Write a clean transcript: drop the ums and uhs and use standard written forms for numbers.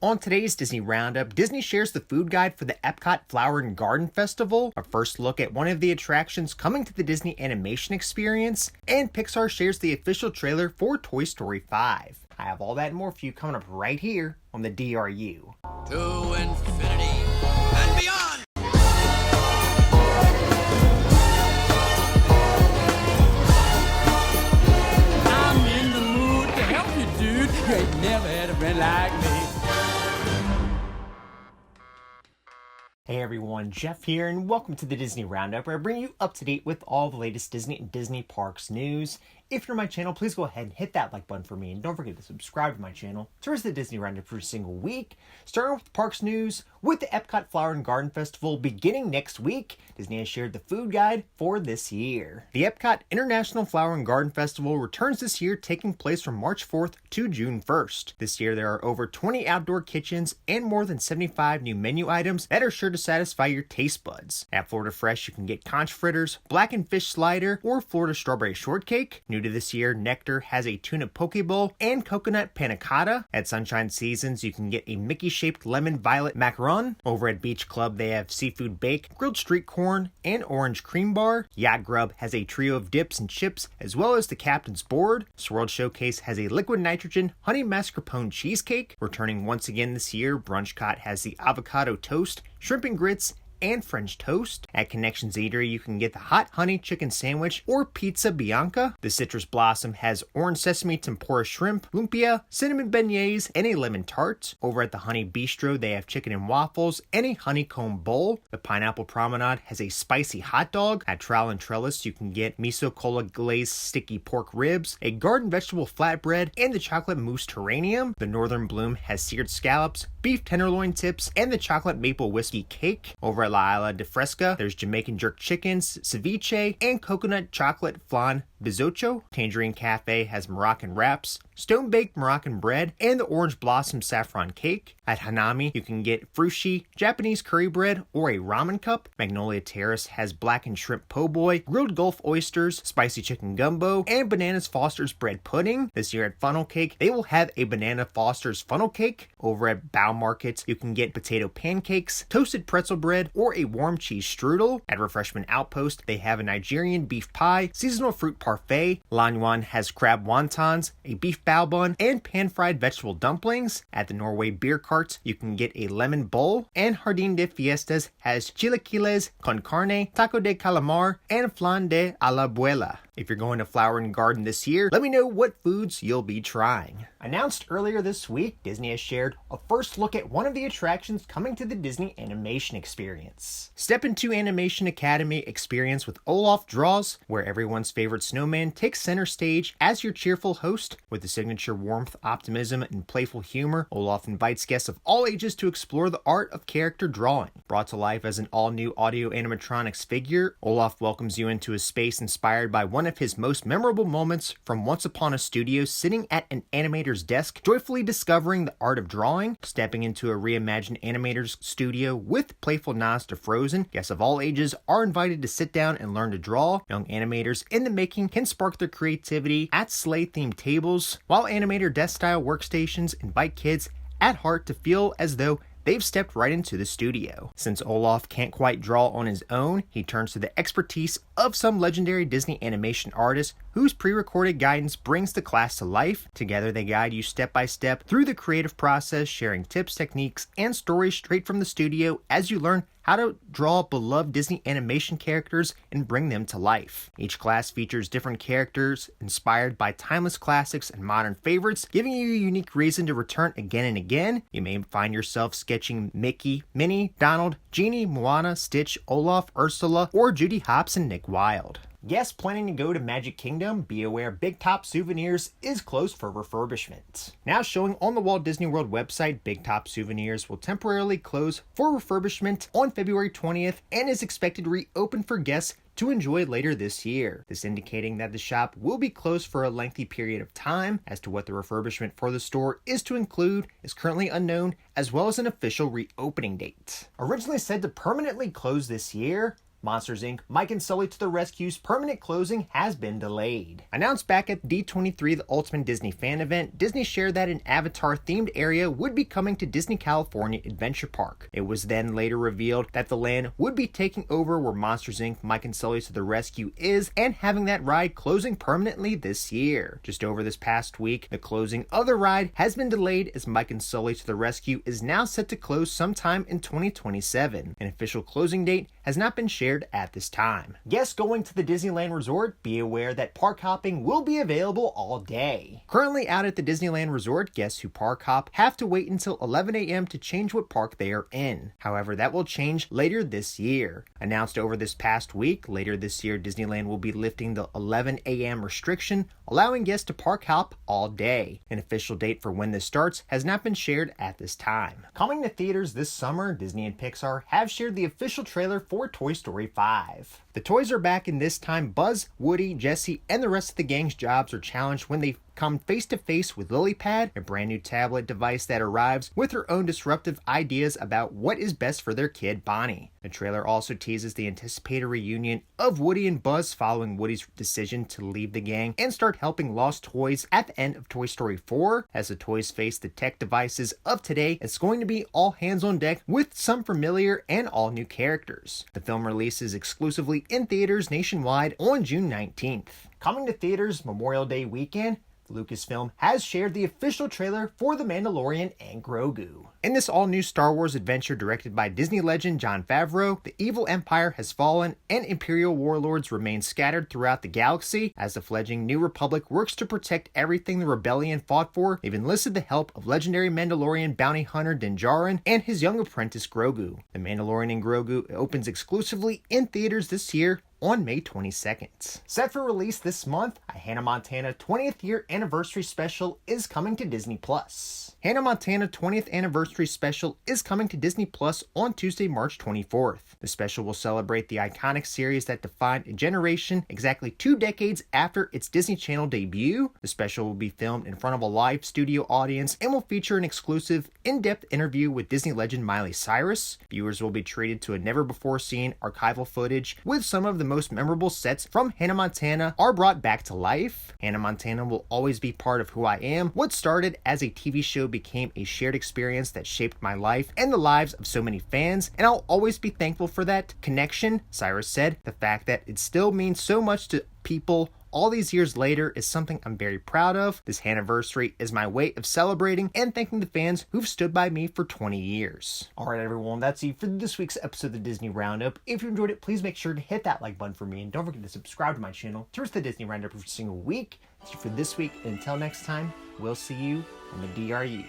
On today's Disney Roundup, Disney shares the food guide for the EPCOT Flower and Garden Festival, a first look at one of the attractions coming to the Disney animation experience, and Pixar shares the official trailer for Toy Story 5. I have all that and more for you coming up right here on the DRU. To infinity and beyond! I'm in the mood to help you, dude. You ain't never had a friend like me. Hey everyone, Jeff here, and welcome to the Disney Roundup, where I bring you up to date with all the latest Disney and Disney Parks news. If you're on my channel, please go ahead and hit that like button for me, and don't forget to subscribe to my channel to receive the Disney Roundup every single week. Starting with the parks news, with the EPCOT Flower and Garden Festival beginning next week, Disney has shared the food guide for this year. The EPCOT International Flower and Garden Festival returns this year, taking place from March 4th to June 1st. This year there are over 20 outdoor kitchens and more than 75 new menu items that are sure to satisfy your taste buds. At Florida Fresh, you can get conch fritters, blackened fish slider, or Florida strawberry shortcake. New to this year, Nectar has a tuna poke bowl and coconut panna cotta. At Sunshine Seasons, you can get a Mickey-shaped lemon violet macaron. Over at Beach Club, they have seafood bake, grilled street corn, and orange cream bar. Yacht Grub has a trio of dips and chips, as well as the captain's board. Swirled Showcase has a liquid nitrogen honey mascarpone cheesecake. Returning once again this year, Brunchcott has the avocado toast, shrimp and grits, and French toast. At Connections Eatery, you can get the hot honey chicken sandwich or pizza bianca. The Citrus Blossom has orange sesame tempura shrimp, lumpia, cinnamon beignets, and a lemon tart. Over at the Honey Bistro, they have chicken and waffles and a honeycomb bowl. The Pineapple Promenade has a spicy hot dog. At Trowel and Trellis, you can get miso cola glazed sticky pork ribs, a garden vegetable flatbread, and the chocolate mousse terranium. The Northern Bloom has seared scallops, beef tenderloin tips, and the chocolate maple whiskey cake. Over at La Isla de Fresca, there's Jamaican jerk chickens, ceviche, and coconut chocolate flan bizcocho. Tangerine Cafe has Moroccan wraps, stone-baked Moroccan bread, and the orange blossom saffron cake. At Hanami, you can get frushi, Japanese curry bread, or a ramen cup. Magnolia Terrace has blackened shrimp po' boy, grilled Gulf oysters, spicy chicken gumbo, and Bananas Foster's bread pudding. This year at Funnel Cake, they will have a Banana Foster's funnel cake. Over at Bow Market, you can get potato pancakes, toasted pretzel bread, or a warm cheese strudel. At Refreshment Outpost, they have a Nigerian beef pie, seasonal fruit parfait. Lanyuan has crab wontons, a beef bao bun, and pan-fried vegetable dumplings. At the Norway Beer Cart, you can get a lemon bowl, and Jardin de Fiestas has chilaquiles con carne, taco de calamar, and flan de a la abuela. If you're going to Flower and Garden this year, let me know what foods you'll be trying. Announced earlier this week, Disney has shared a first look at one of the attractions coming to the Disney Animation Experience. Step into Animation Academy experience with Olaf Draws, where everyone's favorite snowman takes center stage as your cheerful host. With the signature warmth, optimism, and playful humor, Olaf invites guests of all ages to explore the art of character drawing. Brought to life as an all-new audio animatronics figure, Olaf welcomes you into a space inspired by one of his most memorable moments from Once Upon a Studio, sitting at an animator's desk, joyfully discovering the art of drawing. Stepping into a reimagined animator's studio with playful nods to Frozen, guests of all ages are invited to sit down and learn to draw. Young animators in the making can spark their creativity at sleigh-themed tables, while animator desk-style workstations invite kids at heart to feel as though they've stepped right into the studio. Since Olaf can't quite draw on his own, he turns to the expertise of some legendary Disney animation artists whose pre-recorded guidance brings the class to life. Together they guide you step by step through the creative process, sharing tips, techniques, and stories straight from the studio as you learn how to draw beloved Disney animation characters and bring them to life. Each class features different characters inspired by timeless classics and modern favorites, giving you a unique reason to return again and again. You may find yourself sketching Mickey, Minnie, Donald, Genie, Moana, Stitch, Olaf, Ursula, or Judy Hopps and Nick Wilde. Guests planning to go to Magic Kingdom, be aware Big Top Souvenirs is closed for refurbishment. Now showing on the Walt Disney World website, Big Top Souvenirs will temporarily close for refurbishment on February 20th and is expected to reopen for guests to enjoy later this year. This indicating that the shop will be closed for a lengthy period of time. As to what the refurbishment for the store is to include is currently unknown, as well as an official reopening date. Originally said to permanently close this year, Monsters Inc. Mike and Sulley to the Rescue's permanent closing has been delayed. Announced back at D23, the Ultimate Disney fan event, Disney shared that an Avatar-themed area would be coming to Disney California Adventure Park. It was then later revealed that the land would be taking over where Monsters Inc. Mike and Sulley to the Rescue is, and having that ride closing permanently this year. Just over this past week, the closing of the ride has been delayed as Mike and Sulley to the Rescue is now set to close sometime in 2027. An official closing date has not been shared at this time. Guests going to the Disneyland Resort, be aware that park hopping will be available all day. Currently out at the Disneyland Resort, guests who park hop have to wait until 11 a.m. to change what park they are in. However, that will change later this year. Announced over this past week, later this year Disneyland will be lifting the 11 a.m. restriction, allowing guests to park hop all day. An official date for when this starts has not been shared at this time. Coming to theaters this summer, Disney and Pixar have shared the official trailer for Toy Story 5. The toys are back, and this time Buzz, Woody, Jesse, and the rest of the gang's jobs are challenged when they come face to face with LilyPad, a brand new tablet device that arrives with her own disruptive ideas about what is best for their kid Bonnie. The trailer also teases the anticipated reunion of Woody and Buzz following Woody's decision to leave the gang and start helping lost toys at the end of Toy Story 4. As the toys face the tech devices of today, it's going to be all hands on deck with some familiar and all new characters. The film releases exclusively in theaters nationwide on June 19th. Coming to theaters Memorial Day weekend, Lucasfilm has shared the official trailer for The Mandalorian and Grogu. In this all-new Star Wars adventure directed by Disney legend Jon Favreau, the evil empire has fallen and Imperial warlords remain scattered throughout the galaxy. As the fledgling New Republic works to protect everything the rebellion fought for, they've enlisted the help of legendary Mandalorian bounty hunter Din Djarin and his young apprentice Grogu. The Mandalorian and Grogu opens exclusively in theaters this year on May 22nd. Set for release this month, a Hannah Montana 20th year anniversary special is coming to Disney+. Hannah Montana 20th anniversary special is coming to Disney+ on Tuesday, March 24th. The special will celebrate the iconic series that defined a generation exactly 2 decades after its Disney Channel debut. The special will be filmed in front of a live studio audience and will feature an exclusive, in-depth interview with Disney legend Miley Cyrus. Viewers will be treated to a never-before-seen archival footage with some of the most memorable sets from Hannah Montana are brought back to life. Hannah Montana will always be part of who I am. What started as a TV show became a shared experience that shaped my life and the lives of so many fans, and I'll always be thankful for that connection, Cyrus said. The fact that it still means so much to people all these years later is something I'm very proud of. This anniversary is my way of celebrating and thanking the fans who've stood by me for 20 years. Alright everyone, that's it for this week's episode of the Disney Roundup. If you enjoyed it, please make sure to hit that like button for me, and don't forget to subscribe to my channel to receive the Disney Roundup every single week. That's it for this week, and until next time, we'll see you on the DRU.